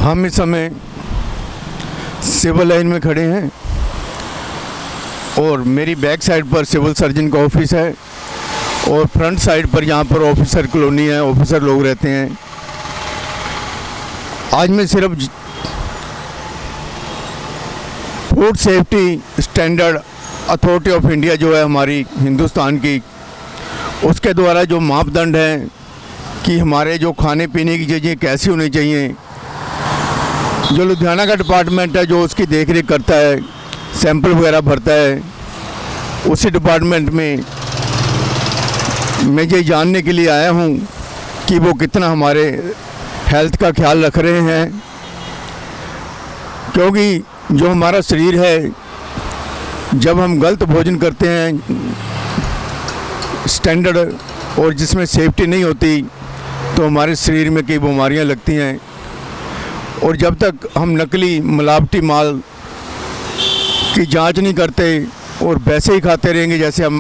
हम इस समय सिविल लाइन में खड़े हैं और मेरी बैक साइड पर सिविल सर्जन का ऑफिस है और फ्रंट साइड पर यहाँ पर ऑफिसर कॉलोनी है, ऑफिसर लोग रहते हैं। आज मैं सिर्फ food safety standard authority of India जो है हमारी हिंदुस्तान की, उसके द्वारा जो मापदंड हैं कि हमारे जो खाने पीने की चीज़ें कैसी होनी चाहिए, जो लुधियाना का डिपार्टमेंट है जो उसकी देख रेख करता है, सैंपल वगैरह भरता है, उसी डिपार्टमेंट में मैं ये जानने के लिए आया हूँ कि वो कितना हमारे हेल्थ का ख्याल रख रहे हैं। क्योंकि जो हमारा शरीर है, जब हम गलत भोजन करते हैं स्टैंडर्ड और जिसमें सेफ्टी नहीं होती, तो हमारे शरीर में कई बीमारियां लगती हैं। और जब तक हम नकली मिलावटी माल की जांच नहीं करते और वैसे ही खाते रहेंगे जैसे हम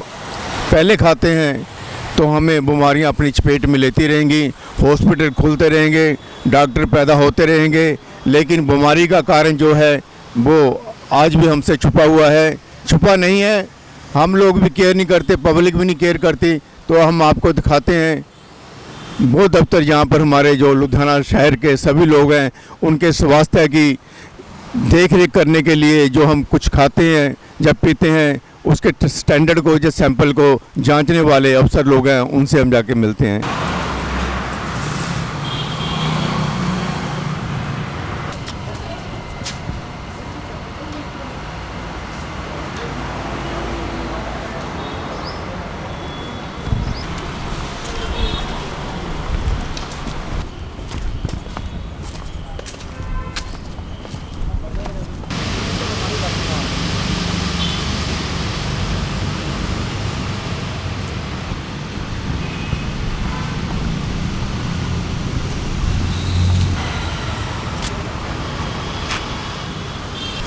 पहले खाते हैं, तो हमें बीमारियां अपनी चपेट में लेती रहेंगी, हॉस्पिटल खुलते रहेंगे, डॉक्टर पैदा होते रहेंगे, लेकिन बीमारी का कारण जो है वो आज भी हमसे छुपा हुआ है। छुपा नहीं है, हम लोग भी केयर नहीं करते, पब्लिक भी नहीं केयर करती। तो हम आपको दिखाते हैं वो दफ्तर जहाँ पर हमारे जो लुधियाना शहर के सभी लोग हैं, उनके स्वास्थ्य की देख रेख करने के लिए जो हम कुछ खाते हैं जब पीते हैं, उसके स्टैंडर्ड को, जो सैंपल को जांचने वाले अफसर लोग हैं, उनसे हम जाके मिलते हैं।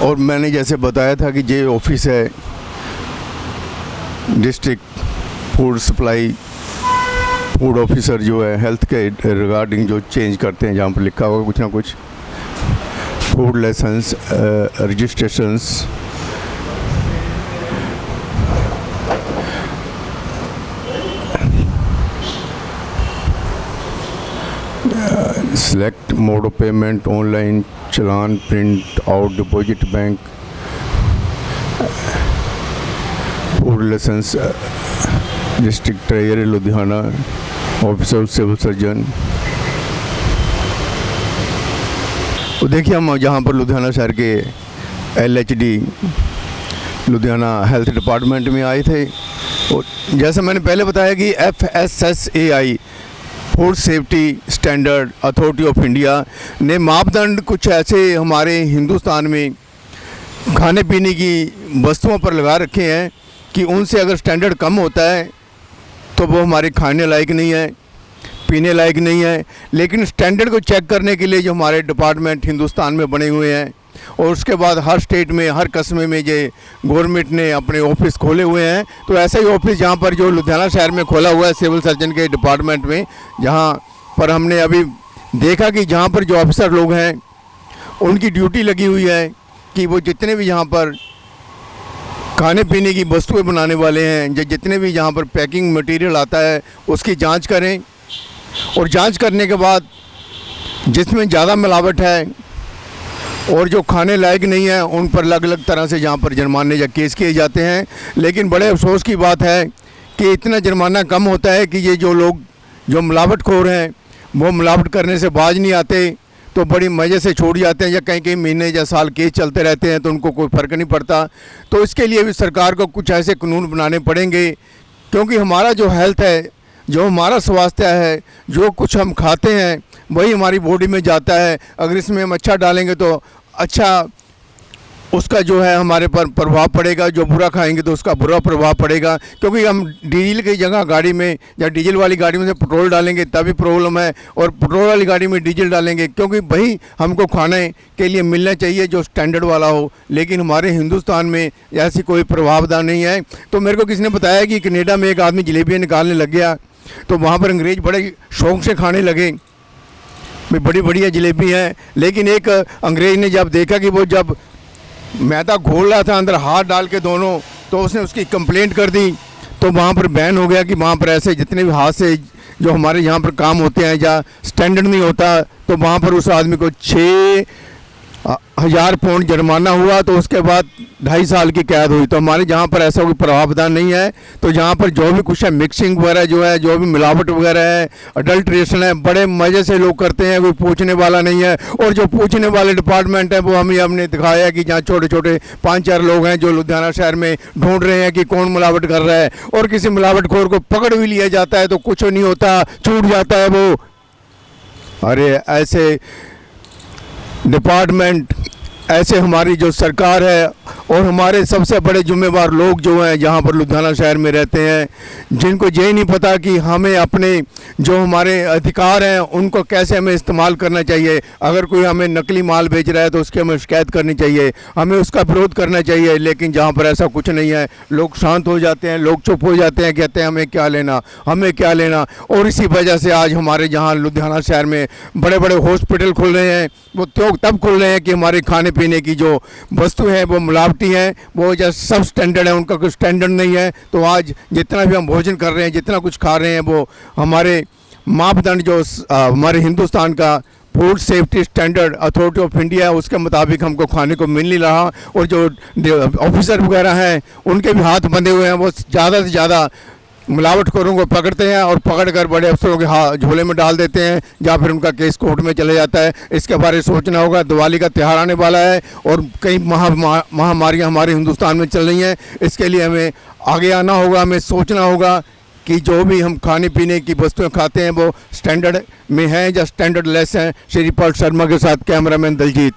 और मैंने जैसे बताया था कि ये ऑफिस है district food supply food officer जो है हेल्थ के रिगार्डिंग जो चेंज करते हैं, जहाँ पर लिखा होगा कुछ ना कुछ food licence registrations, select mode of payment, online, चालान, print out, deposit bank, food licence district treasury Ludhiana, office of civil surgeon. तो देखिए हम जहाँ पर लुधियाना शहर के LHD लुधियाना हेल्थ डिपार्टमेंट में आए थे, और जैसा मैंने पहले बताया कि FSSAI food safety standard authority of India ने मापदंड कुछ ऐसे हमारे हिंदुस्तान में खाने पीने की वस्तुओं पर लगा रखे हैं कि उनसे अगर स्टैंडर्ड कम होता है तो वो हमारे खाने लायक नहीं है, पीने लायक नहीं है। लेकिन स्टैंडर्ड को चेक करने के लिए जो हमारे डिपार्टमेंट हिंदुस्तान में बने हुए हैं, और उसके बाद हर स्टेट में, हर कस्बे में ये गवर्नमेंट ने अपने ऑफिस खोले हुए हैं। तो ऐसा ही ऑफिस जहाँ पर जो लुधियाना शहर में खोला हुआ है सिविल सर्जन के डिपार्टमेंट में, जहाँ पर हमने अभी देखा कि जहाँ पर जो ऑफिसर लोग हैं उनकी ड्यूटी लगी हुई है कि वो जितने भी यहाँ पर खाने पीने की वस्तुएं बनाने वाले हैं, जितने भी यहाँ पर पैकिंग मटेरियल आता है उसकी जांच करें, और जांच करने के बाद जिसमें ज़्यादा मिलावट है और जो खाने लायक नहीं है उन पर अलग अलग तरह से यहाँ पर जुर्माने या केस किए जाते हैं। लेकिन बड़े अफसोस की बात है कि इतना जुर्माना कम होता है कि ये जो लोग जो मिलावटखोर हैं वो मिलावट करने से बाज नहीं आते, तो बड़ी मज़े से छोड़ जाते हैं, या कहीं कहीं महीने या साल केस चलते रहते हैं तो उनको कोई फ़र्क नहीं पड़ता। तो इसके लिए भी सरकार को कुछ ऐसे कानून बनाने पड़ेंगे, क्योंकि हमारा जो हेल्थ है, जो हमारा स्वास्थ्य है, जो कुछ हम खाते हैं वही हमारी बॉडी में जाता है। अगर इसमें हम अच्छा डालेंगे तो अच्छा उसका जो है हमारे पर प्रभाव पड़ेगा, जो बुरा खाएंगे तो उसका बुरा प्रभाव पड़ेगा। क्योंकि हम डीजल की जगह गाड़ी में या डीजल वाली गाड़ी में से पेट्रोल डालेंगे तभी प्रॉब्लम है, और पेट्रोल वाली गाड़ी में डीजल डालेंगे, क्योंकि वही हमको खाने के लिए मिलना चाहिए जो स्टैंडर्ड वाला हो। लेकिन हमारे हिंदुस्तान में ऐसी कोई प्रावधान नहीं है। तो मेरे को किसी ने बताया कि कनाडा में एक आदमी जलेबियाँ निकालने लग गया, तो वहाँ पर अंग्रेज़ बड़े शौक़ से खाने लगे। भी बड़ी बढ़िया जलेबी हैं, लेकिन एक अंग्रेज ने जब देखा कि वो जब मैदा घोल रहा था अंदर हाथ डाल के दोनों, तो उसने उसकी कंप्लेंट कर दी। तो वहाँ पर बैन हो गया कि वहाँ पर ऐसे जितने भी हाथ से जो हमारे यहाँ पर काम होते हैं या स्टैंडर्ड नहीं होता, तो वहाँ पर उस आदमी को 6,000 पाउंड जुर्माना हुआ। तो उसके बाद 2.5 साल की कैद हुई। तो हमारे जहाँ पर ऐसा कोई प्रावधान नहीं है। तो यहाँ पर जो भी कुछ है मिक्सिंग वगैरह जो है, जो भी मिलावट वगैरह है, अडल्ट्रेशन है, बड़े मज़े से लोग करते हैं, कोई पूछने वाला नहीं है। और जो पूछने वाले डिपार्टमेंट है वो हमने दिखाया कि जहाँ छोटे छोटे 5-4 लोग हैं जो लुधियाना शहर में ढूंढ रहे हैं कि कौन मिलावट कर रहा है, और किसी मिलावटखोर को पकड़ भी लिया जाता है तो कुछ नहीं होता, छूट जाता है वो। अरे ऐसे डिपार्टमेंट, ऐसे हमारी जो सरकार है और हमारे सबसे बड़े जिम्मेवार लोग जो हैं यहाँ पर लुधियाना शहर में रहते हैं, जिनको ये नहीं पता कि हमें अपने जो हमारे अधिकार हैं उनको कैसे हमें इस्तेमाल करना चाहिए। अगर कोई हमें नकली माल बेच रहा है तो उसकी हमें शिकायत करनी चाहिए, हमें उसका विरोध करना चाहिए। लेकिन जहाँ पर ऐसा कुछ नहीं है, लोग शांत हो जाते हैं, लोग चुप हो जाते हैं, कहते हैं हमें क्या लेना, हमें क्या लेना। और इसी वजह से आज हमारे यहाँ लुधियाना शहर में बड़े बड़े हॉस्पिटल खुल रहे हैं। वो तब खुल रहे हैं कि हमारे खाने पीने की जो वस्तु है वो मिलावटी है, वो जैसे सब स्टैंडर्ड है, उनका कोई स्टैंडर्ड नहीं है। तो आज जितना भी हम भोजन कर रहे हैं, जितना कुछ खा रहे हैं, वो हमारे मापदंड जो हमारे हिंदुस्तान का food safety standard authority of India है उसके मुताबिक हमको खाने को मिल नहीं रहा। और जो ऑफिसर वगैरह हैं उनके भी हाथ बंधे हुए हैं, वो ज़्यादा से ज़्यादा मिलावटखोरों को पकड़ते हैं और पकड़कर बड़े अफसरों के झोले में डाल देते हैं, या फिर उनका केस कोर्ट में चले जाता है। इसके बारे में सोचना होगा। दिवाली का त्यौहार आने वाला है और कई महामारियां हमारे हिंदुस्तान में चल रही हैं। इसके लिए हमें आगे आना होगा, हमें सोचना होगा कि जो भी हम खाने पीने की वस्तुएं खाते हैं वो स्टैंडर्ड में हैं या स्टैंडर्ड लेस हैं। श्री पाल शर्मा के साथ कैमरामैन दलजीत।